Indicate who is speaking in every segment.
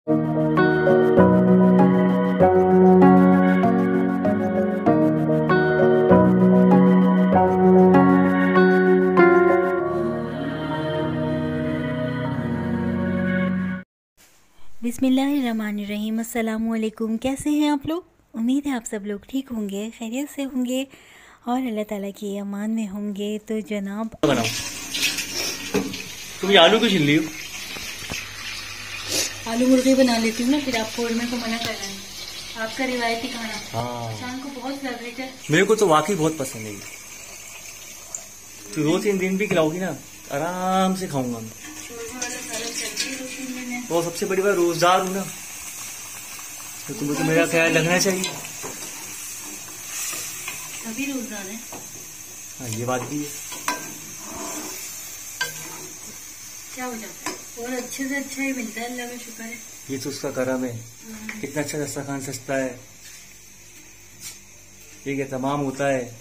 Speaker 1: बिस्मिल्लाहिर्रहमानिर्रहीम। अस्सलामुअलैकुम। कैसे हैं आप लोग? उम्मीद है आप सब लोग ठीक होंगे, खैरियत से होंगे और अल्लाह ताला की अमान में होंगे। तो जनाब
Speaker 2: बनाओ, तुम ये आलू क्यों छील रही हो?
Speaker 1: आलू मुर्गी बना लेती हूँ ना, फिर आप कौरमे को मना कर रहे हैं। आपका रिवायती खाना शाम को बहुत फेवरेट है।
Speaker 2: मेरे को तो वाकई बहुत पसंद है। तो 2-3 दिन भी खिलाओगी ना, आराम से खाऊंगा मैं। वो सबसे बड़ी बात, रोजदार हूँ ना, तो तुम्हें तो मेरा ख्याल रखना चाहिए।
Speaker 1: सभी रोजदार है।
Speaker 2: हाँ, ये बात भी है।
Speaker 1: क्या हो जाता है, और अच्छे से अच्छा ही मिलता है, अल्लाह का शुक्र है।
Speaker 2: ये तो उसका करम है। कितना अच्छा दस्तरखान सस्ता है, ठीक है, तमाम होता है।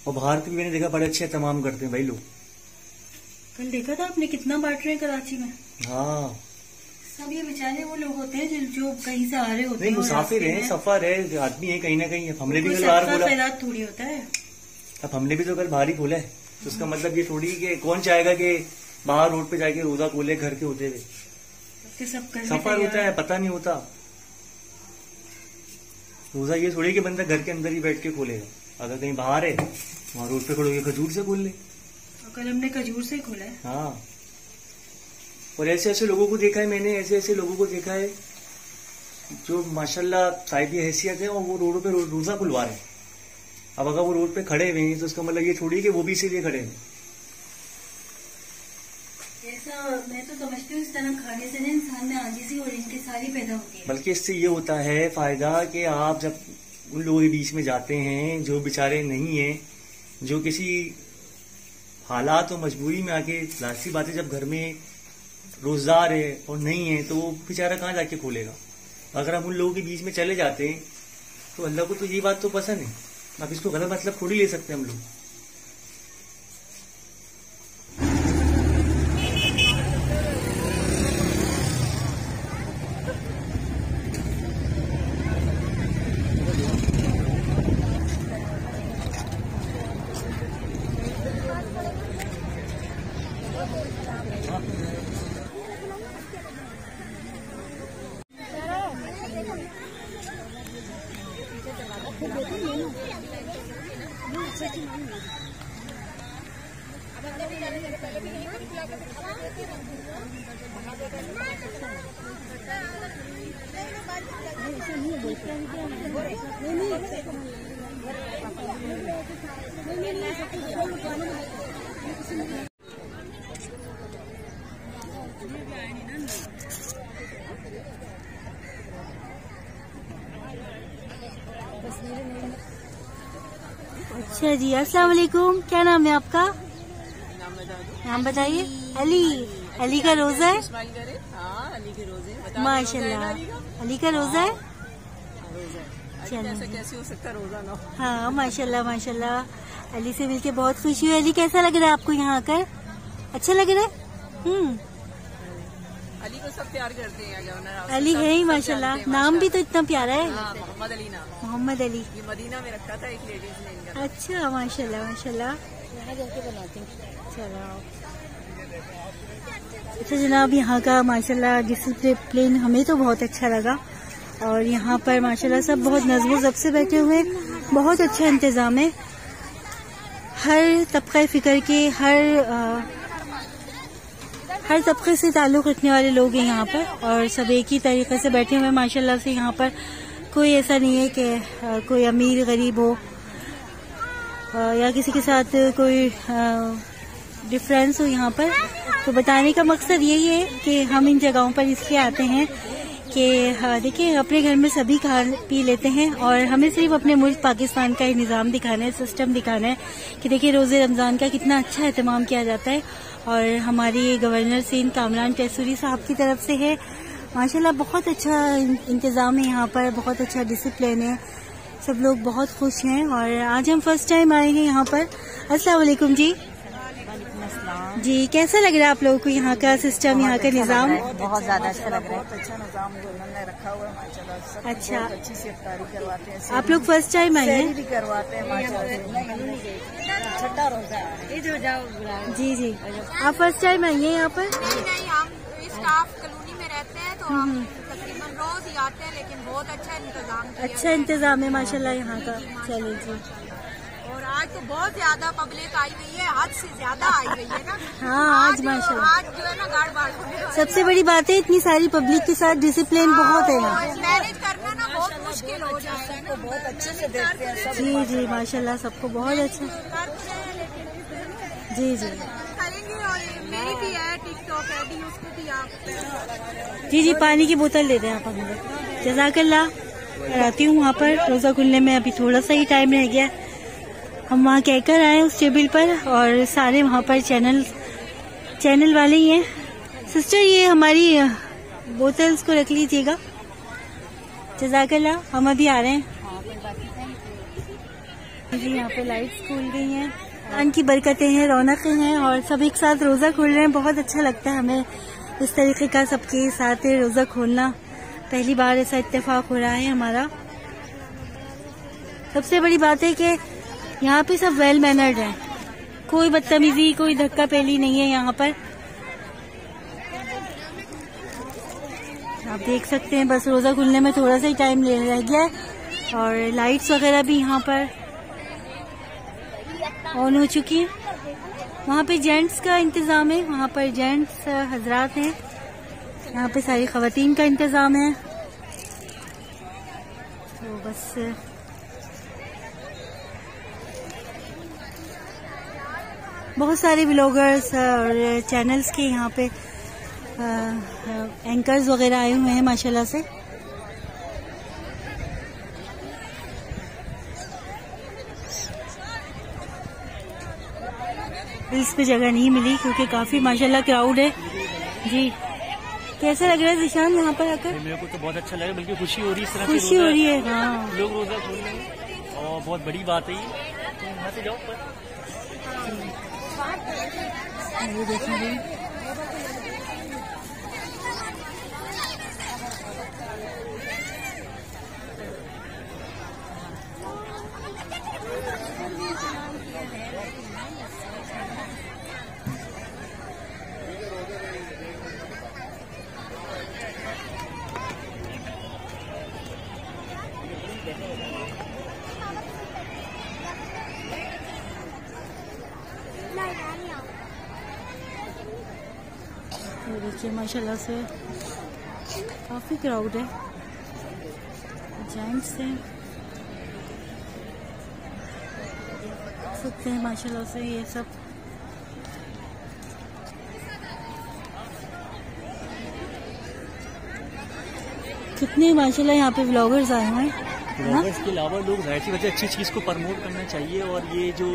Speaker 2: और बाहर भी मैंने देखा बड़े अच्छे तमाम करते हैं भाई लोग।
Speaker 1: कल देखा था आपने कितना बांट रहे हैं कराची में।
Speaker 2: हाँ,
Speaker 1: सब ये बेचारे वो लोग होते हैं जो कहीं से आ रहे होते हैं।
Speaker 2: नहीं, मुसाफिर है, सफर है, आदमी है कहीं ना कहीं। हमने भी कल बाहर बोला,
Speaker 1: थोड़ी होता है।
Speaker 2: अब हमने भी तो कल बाहर ही खोला है, तो उसका मतलब ये थोड़ी कि कौन चाहेगा कि बाहर रोड पे जाके रोजा खोले घर के होते हुए। सफर होता है, पता नहीं होता। रोजा ये थोड़ी कि बंदा घर के अंदर ही बैठ के खोलेगा। अगर कहीं बाहर है, वहाँ रोड पे खड़े होकर खजूर से खोल ले।
Speaker 1: कल हमने खजूर से खोला है।
Speaker 2: हाँ, और ऐसे ऐसे लोगों को देखा है मैंने, ऐसे ऐसे लोगों को देखा है जो माशाल्लाह साहिबी हैसियत है, और वो रोडों पे रोजा खुलवा रहे हैं। अब अगर वो रोड पे खड़े हुए हैं तो उसका मतलब ये थोड़ी कि वो भी इसीलिए खड़े हैं।
Speaker 1: ऐसा मैं तो समझती हूँ, इस तरह खाने से ना इंसान में आजिज़ी और इनकी सारी पैदा होती है।
Speaker 2: बल्कि इससे ये होता है फायदा कि आप जब उन लोगों के बीच में जाते हैं जो बेचारे नहीं है, जो किसी हालात और मजबूरी में आके, लासी बातें, जब घर में रोजगार है और नहीं है तो वो बेचारा कहाँ जाके खोलेगा। अगर हम उन लोगों के बीच में चले जाते हैं तो अल्लाह को तो ये बात तो पसंद है। अब इसको गलत मतलब थोड़ी ले सकते हम लोग।
Speaker 1: अच्छा जी, अस्सलाम वालेकुम। क्या नाम है आपका? नाम बताइए। अली का रोजा है? माशाल्लाह, अली का रोजा है।
Speaker 3: कैसे हो सकता रोजा ना?
Speaker 1: हाँ, माशाल्लाह माशाल्लाह। अली से मिलके बहुत खुशी हुई। अली, कैसा लग रहा है आपको यहाँ आकर? अच्छा लग रहा है?
Speaker 3: अली को सब प्यार करते हैं।
Speaker 1: अली है ही माशाल्लाह, नाम भी तो इतना प्यारा है।
Speaker 3: मोहम्मद अली नाम।
Speaker 1: मोहम्मद अली,
Speaker 3: ये मदीना में रखा था एक लेडीज ने इनका।
Speaker 1: अच्छा, माशाल्लाह माशाल्लाह।
Speaker 3: यहाँ जाके बनाती हूँ।
Speaker 1: चलो, अच्छा जनाब, यहाँ का माशाल्लाह डिसिप्लिन हमें तो बहुत अच्छा लगा। और यहाँ पर माशाल्लाह सब बहुत नज़्मो ज़ब्त से बैठे हुए, बहुत अच्छा इंतज़ाम है। हर तबक़े फ़िक्र के, हर तबके से ताल्लुक़ रखने वाले लोग हैं यहाँ पर, और सब एक ही तरीके से बैठे हुए हैं माशाल्लाह से। यहाँ पर कोई ऐसा नहीं है कि कोई अमीर गरीब हो या किसी के साथ कोई डिफरेंस हो यहाँ पर। तो बताने का मकसद यही है कि हम इन जगहों पर इसलिए आते हैं कि देखिए, अपने घर में सभी खा पी लेते हैं, और हमें सिर्फ अपने मुल्क पाकिस्तान का ही निज़ाम दिखाना है, सिस्टम दिखाना है कि देखिए रोज़े रमज़ान का कितना अच्छा एहतमाम किया जाता है। और हमारी गवर्नर सिंध कामरान कैसूरी साहब की तरफ से है माशाल्लाह, बहुत अच्छा इंतज़ाम है यहाँ पर, बहुत अच्छा डिसिप्लिन है, सब लोग बहुत खुश हैं। और आज हम फर्स्ट टाइम आए हैं यहाँ पर। अस्सलाम वालेकुम जी।
Speaker 3: हाँ
Speaker 1: जी, कैसा लग रहा है आप लोगों को यहाँ का सिस्टम, यहाँ का निज़ाम?
Speaker 3: बहुत ज्यादा अच्छा लग रहा है। बहुत अच्छा निजाम जो उन्होंने रखा हुआ है माशाल्लाह। सब
Speaker 1: अच्छा।
Speaker 3: बहुत अच्छी से इफ्तारी करवाते हैं।
Speaker 1: आप लोग फर्स्ट टाइम आए
Speaker 3: सहरी
Speaker 1: हैं?
Speaker 3: भी करवाते हैं माशाल्लाह। छठा रोजा है। इधर जाओ।
Speaker 1: जी जी, आप फर्स्ट टाइम आई हैं यहाँ पर?
Speaker 4: नहीं, हम स्टाफ कॉलोनी में रहते हैं तो हम तकरीबन रोज ही आते हैं, लेकिन बहुत अच्छा इंतजाम किया
Speaker 1: अच्छा इंतजाम है माशाल्लाह यहाँ का। चलिए जी।
Speaker 4: और आज तो बहुत ज्यादा पब्लिक आई हुई है, हद से ज्यादा आई हुई है ना।
Speaker 1: हाँ, आज माशाल्लाह।
Speaker 4: आज जो है ना गाड़ बाड़ होने वाली है।
Speaker 1: सबसे बड़ी बात है इतनी सारी पब्लिक के साथ डिसिप्लिन बहुत है यहाँ।
Speaker 4: मैनेज करना ना बहुत मुश्किल हो जाएगा ना।
Speaker 3: बहुत अच्छे से देखते हैं सब।
Speaker 1: जी जी माशाल्लाह, सबको बहुत अच्छा।
Speaker 4: करते हैं लेकिन
Speaker 1: जी जी
Speaker 4: करेंगे। और मेरी भी है टिकटॉक आईडी, उसको भी आप
Speaker 1: जी जी, पानी की बोतल दे दें आप हमें। जज़ाकल्लाह। आती हूँ वहाँ पर, रोज़ा खुलने में अभी थोड़ा सा ही टाइम रह गया। हम वहाँ कहकर आए उस टेबल पर, और सारे वहाँ पर चैनल वाले ही हैं। सिस्टर, ये हमारी बोतल्स को रख लीजिएगा। जज़ाकल्लाह। हम अभी आ रहे हैं जी। यहाँ पे लाइट्स खुल गई हैं, कुरान की बरकतें हैं, रौनकें हैं, और सब एक साथ रोज़ा खोल रहे हैं। बहुत अच्छा लगता है हमें इस तरीके का सबके साथ रोज़ा खोलना। पहली बार ऐसा इत्तेफाक हो रहा है हमारा। सबसे बड़ी बात है कि यहाँ पे सब वेल मैनर्ड हैं, कोई बदतमीजी, कोई धक्का पेली नहीं है यहाँ पर। आप देख सकते हैं, बस रोज़ा खुलने में थोड़ा सा ही टाइम रह गया है, और लाइट्स वगैरह भी यहाँ पर ऑन हो चुकी है। वहाँ पे जेंट्स का इंतजाम है, वहाँ पर जेंट्स हजरात हैं, यहाँ पे सारी खवातीन का इंतजाम है। तो बस बहुत सारे व्लॉगर्स और चैनल्स के यहाँ पे एंकर्स वगैरह आए हुए हैं माशाल्लाह से। इस पे जगह नहीं मिली क्योंकि काफी माशाल्लाह क्राउड है जी। कैसा लग रहा है जिशान यहाँ पर आकर?
Speaker 2: मेरे को तो बहुत अच्छा लगा, बल्कि खुशी हो रही है। इस तरह
Speaker 1: खुशी हो रही है। हाँ,
Speaker 2: लोग रोजा खोल रहे हैं और बहुत बड़ी बात है ये। तो यहाँ से जाओ पर
Speaker 1: ये देखेंगे। ये देखिए माशाल्लाह से काफी क्राउड है, जेंट्स हैं, देख सकते हैं माशाल्लाह से ये सब। कितने माशाल्लाह यहाँ पे व्लॉगर्स आए हुए हैं।
Speaker 2: व्लॉगर्स के अलावा लोग जाहिर सी बात है अच्छी चीज़ को प्रमोट करना चाहिए। और ये जो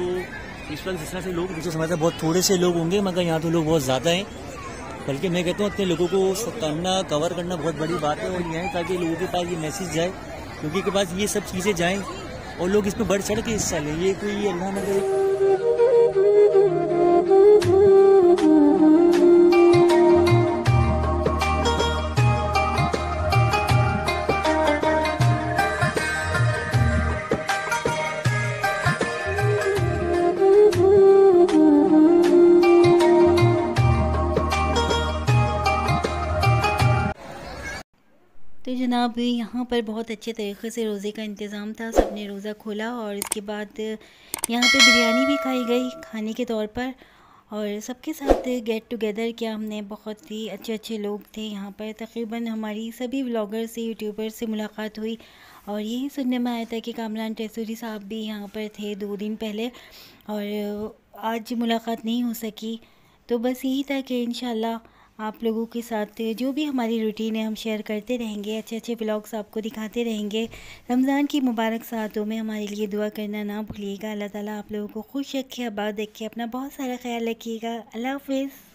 Speaker 2: इस वक्त जिस तरह से लोग, मुझे समझता है बहुत थोड़े से लोग होंगे, मगर यहाँ तो लोग बहुत ज़्यादा हैं। बल्कि मैं कहता हूँ इतने लोगों को करना, कवर करना बहुत बड़ी बात है। और यह है ताकि लोगों के पास ये मैसेज जाए, लोगों के पास ये सब चीज़ें जाएँ और लोग इसमें बढ़ चढ़ के हिस्सा लें। ये कोई अल्लाह न करे।
Speaker 1: तो जनाब यहाँ पर बहुत अच्छे तरीके से रोज़े का इंतज़ाम था। सबने रोज़ा खोला और इसके बाद यहाँ पे बिरयानी भी खाई गई खाने के तौर पर, और सबके साथ गेट टुगेदर किया हमने। बहुत ही अच्छे अच्छे लोग थे यहाँ पर। तकरीबन हमारी सभी व्लॉगर से, यूट्यूबर से मुलाकात हुई, और यही सुनने में आया था कि कामरान टेसूरी साहब भी यहाँ पर थे 2 दिन पहले, और आज मुलाकात नहीं हो सकी। तो बस यही था कि इंशाल्लाह आप लोगों के साथ जो भी हमारी रूटीन है हम शेयर करते रहेंगे, अच्छे अच्छे व्लॉग्स आपको दिखाते रहेंगे। रमज़ान की मुबारक सातों में हमारे लिए दुआ करना ना भूलिएगा। अल्लाह ताला आप लोगों को खुश रखे, आबाद रखे, अपना बहुत सारा ख्याल रखिएगा। अल्लाह हाफ़िज़।